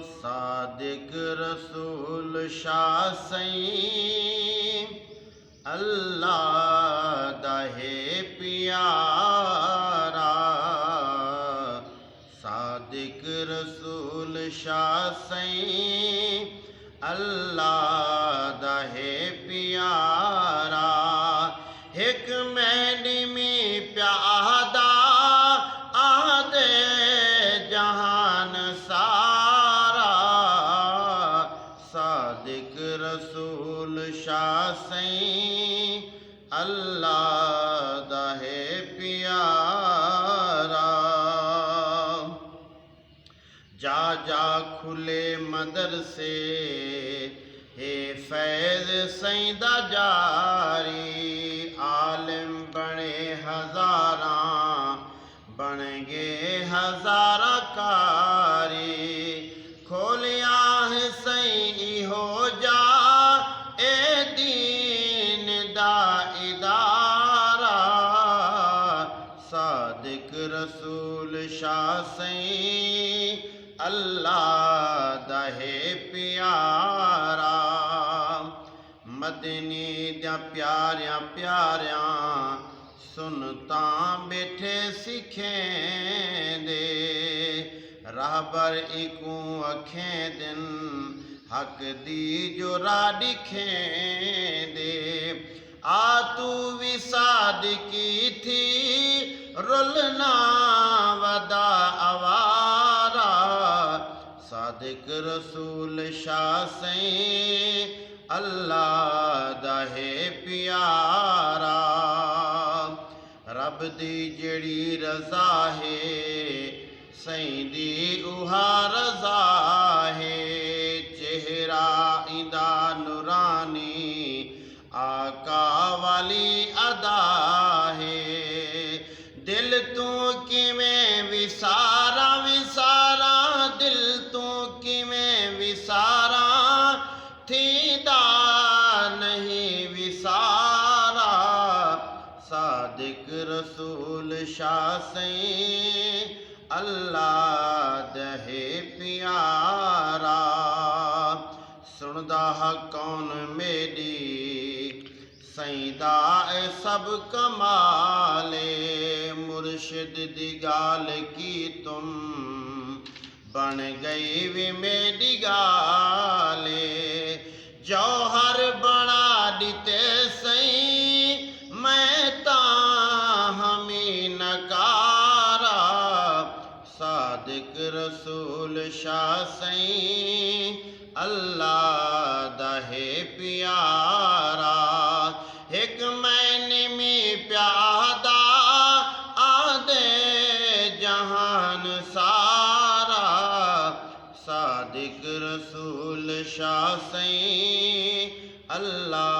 सादिक रसूल शाह सईं अल्लाह दा है प्यारा। सादिक रसूल शाह सईं अल्लाह दा है प्यारा। एक मैनी में प्यादा आदे जहान सारा। सादिक रसूल शाह सईं अल्लाह दा है प्यारा। जा जा खुले मदरसे हे फैज़ सईं दा जारी। आलिम बने हज़ारां बन गए हज़ारा कारी। खोलिया है सईं हो जा ए दीन दा इदारा। सादिक रसूल शाह सईं अल्लाह दा है प्यारा। मदनी द्या प्यारियां प्यारियां सुनता बैठे सिखें दे। राहबर इकू अखें दिन हक दी जो राह दिखें दे। आ तू भी सादिकी थी रुलना वदा आवारा। सादिक रसूल शाह सईं अल्लाह दा है प्यारा। रब दी जड़ी रज़ा है सईं दी उहा रज़ा है। चेहरा इंदा नूरानी आका वाली अदा है। दिल तू किवें विसारा विसारा दिल तू किवें विसारा थींदा नहीं विसारा। सादिक रसूल शाह सईं अल्लाह दा है प्यारा। सुनदा कौन मेरी सईं दा सब कमाले। मुर्शिद दी गाल की तुम बन गई वी मेरी गाले। जौहर बना दिते सईं मैं ता हमी नकारा। सादिक रसूल शाह सईं अल्लाह दा है प्यारा। एक मैंने में प्यादा आदे जहान सारा। सादिक रसूल शाह सईं अल्लाह